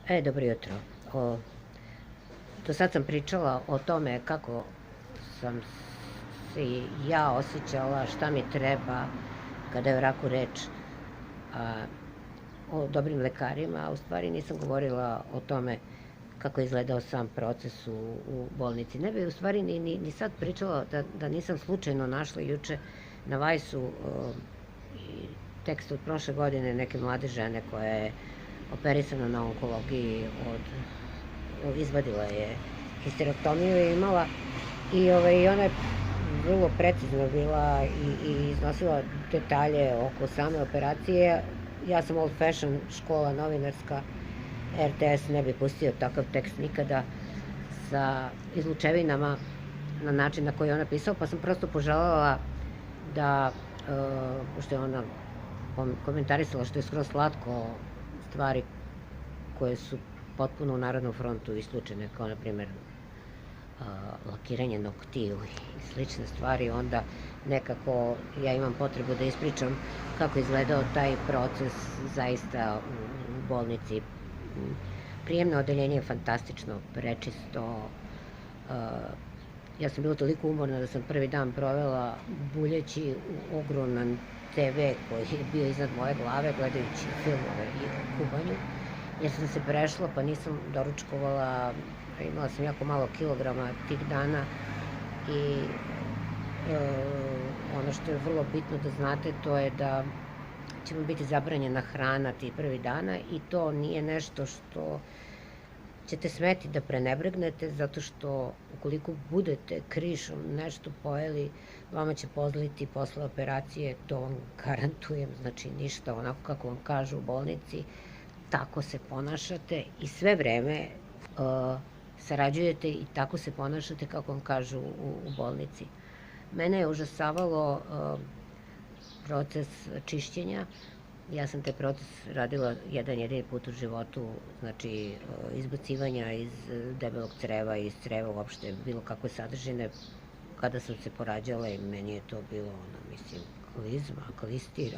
Dobro jutro. Do sad sam pričala o tome kako sam se ja osjećala, šta mi treba kada je o raku reč, a, o dobrim lekarima, a u stvari nisam govorila o tome kako je izgledao sam proces u bolnici. Ne bi u stvari ni sad pričala da nisam slučajno našla juče na Vajsu tekst od prošle godine neke mlade žene koja je operisana na onkologiji izvadila je histerektomiju je imala i ona je vrlo precizno bila i iznosila detalje oko same operacije. Ja sam old fashion škola novinarska, RTS ne bi pustio takav tekst nikada sa izlučevinama na način na koji je ona pisala, pa sam prosto poželjela da, pošto je ona komentarisala što je skroz slatko stvari koje su potpuno u Narodnom frontu isključene, kao na primjer lakiranje noktiju i slične stvari, onda nekako ja imam potrebu da ispričam kako je izgledao taj proces zaista u bolnici. Prijemno odeljenje je fantastično, prečisto. Ja sam bila toliko umorna da sam prvi dan provela buljeći u ogroman TV koji je bio iznad moje glave gledajući filmove i kubanju, jer sam se prešla pa nisam doručkovala, imala sam jako malo kilograma tih dana i ono što je vrlo bitno da znate to je da će vam biti zabranjena hrana ti prvi dana i to nije nešto što ćete smeti da prenebregnete, zato što ukoliko budete krišom nešto pojeli, vama će pozliti posle operacije, to vam garantujem, znači ništa onako kako vam kažu u bolnici, tako se ponašate i sve vreme sarađujete i tako se ponašate kako vam kažu u bolnici. Mene je užasavalo proces čišćenja. Ja sam taj proces radila jedan jedini put u životu, znači izbacivanja iz debelog creva, iz creva uopšte bilo kakve sadržine. Kada sam se porađala i meni je to bilo, mislim, klizma, klistir,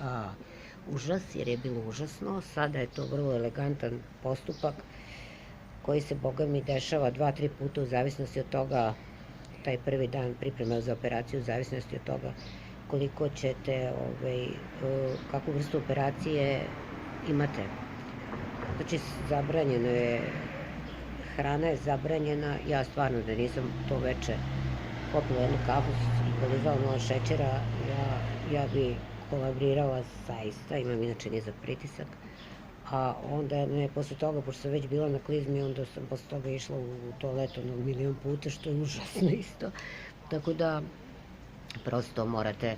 užas, jer je bilo užasno. Sada je to vrlo elegantan postupak koji se, boga mi, dešava 2-3 puta u zavisnosti od toga, taj prvi dan priprema za operaciju, u zavisnosti od toga koliko ćete, kakvu vrstu operacije imate. Znači, zabranjeno je, hrana je zabranjena, ja stvarno da nisam to veče popila jednu kafu i polizala malo šećera, ja bi kolabrirala zaista, imam inače nizak pritisak, a onda me posle toga, pošto sam već bila na klizmi, onda sam posle toga išla u toaletu na milion puta, što je užasno isto. Tako da, prosto morate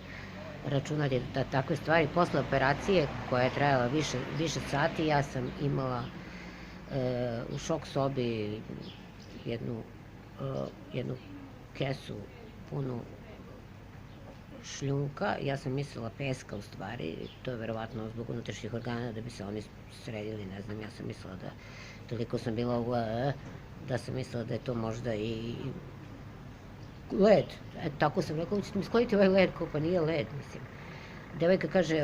računati da takve stvari posle operacije koja je trajala više sati, ja sam imala u šok sobi jednu kesu punu šljunka, ja sam mislila peska u stvari, to je verovatno zbog unutrašnjih organa da bi se oni sredili, ne znam, ja sam mislila da toliko sam bila da sam mislila da je to možda i led, tako sam rekla, ćete mi skloniti ovaj led, kao pa nije led, mislim. Devojka kaže,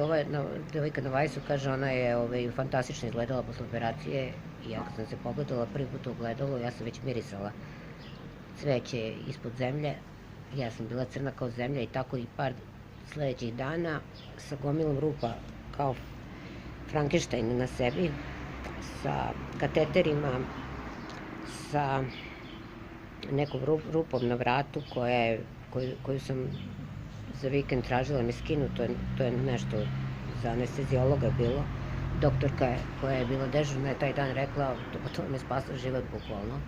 devojka na Vajsu kaže, ona je fantastično izgledala posle operacije i ja kad sam se pogledala prvi put u gledalo, ja sam već mirisala cveće ispod zemlje, ja sam bila crna kao zemlja i tako i par sledećih dana sa gomilom rupa kao Frankenstein na sebi, sa kateterima, sa nekom rupom na vratu koju sam za vikend tražila me skinu, to je nešto za anestezijologa bilo. Doktorka koja je bila dežurna je taj dan rekla, to me spasla život bukvalno.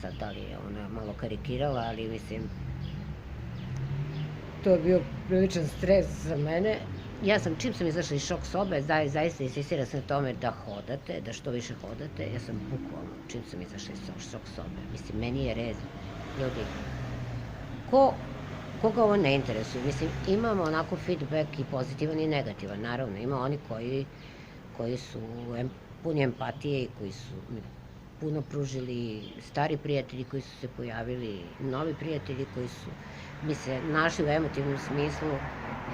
Sad da li je ona malo karikirala, ali mislim, to je bio priličan stres za mene. Ja sam, čim sam izašla iz šok sobe, zaista insistira sam na tome da hodate, da što više hodate. Ja sam bukvalno, čim sam izašla iz šok sobe, mislim, meni je red. Ljudi, koga ovo ne interesuje? Mislim, imamo onako feedback i pozitivan i negativan, naravno. Ima oni koji su puni empatije i koji su puno pružili, stari prijatelji koji su se pojavili, novi prijatelji koji su mi se našli u emotivnom smislu.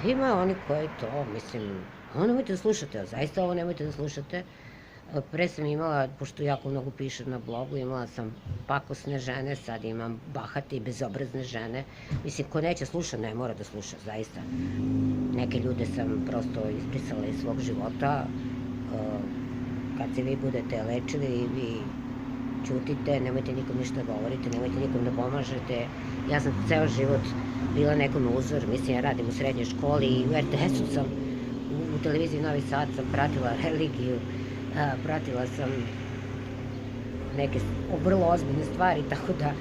Ima oni koji to, mislim, ovo nemojte da slušate, zaista ovo nemojte da slušate. Pre sam imala, pošto jako mnogo pišem na blogu, imala sam pakosne žene, sad imam bahate i bezobrazne žene. Mislim, ko neće sluša, ne mora da sluša, zaista. Neke ljude sam prosto izbrisala iz svog života. Kad se vi budete lečili, vi ćutite, nemojte nikom ništa govorite, nemojte nikom da pomažete. Ja sam ceo život bila nekom uzor, mislim, ja radim u srednjoj školi i u RTS-u sam, u televiziji Novi Sad sam pratila religiju, pratila sam neke vrlo ozbiljne stvari, tako da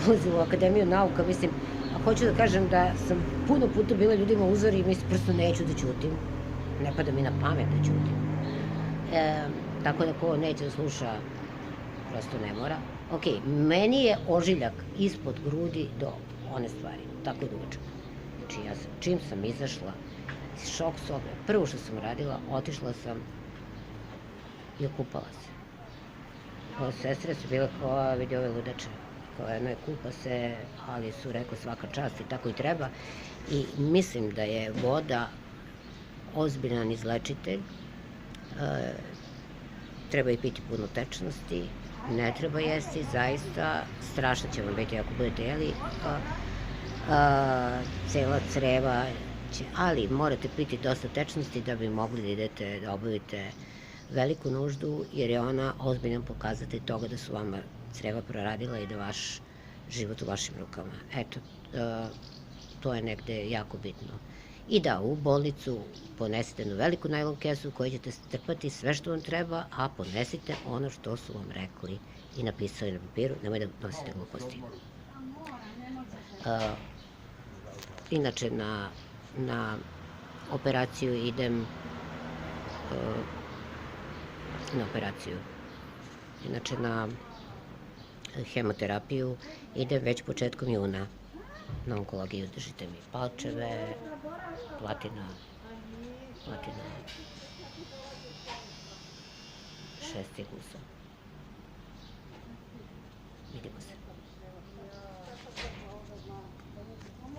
ulazim u Akademiju nauka, mislim, a hoću da kažem da sam puno puta bila ljudima uzor i mislim, prosto neću da ćutim. Ne pada mi na pamet da ćutim. Tako da ko neće da sluša, prosto ne mora. Ok, meni je ožiljak ispod grudi do one stvari, tako dugačak. Znači, ja sam, čim sam izašla iz šok sobe, prvo što sam radila, otišla sam i okupala se. Moje sestre su bile kao, vidi ove ludače, kao jedno je kupa se, ali su rekao svaka čast i tako i treba. I mislim da je voda ozbiljan izlečitelj, treba i piti puno tečnosti, ne treba jesti, zaista, strašno će vam biti ako budete jeli, cela creva će, ali morate piti dosta tečnosti da bi mogli da idete, da obavite veliku nuždu, jer je ona ozbiljan pokazatelj toga da su vama creva proradila i da vaš život u vašim rukama. Eto, to je negde jako bitno. I da, u bolnicu ponesite jednu veliku najlon kesu u kojoj ćete strpati sve što vam treba, a ponesite ono što su vam rekli i napisali na papiru, nemoj da nosite gluposti. Inače, na operaciju idem na hemoterapiju idem već početkom juna na onkologiju, držite mi palčeve, platina 6 ciklusa. Vidimo se.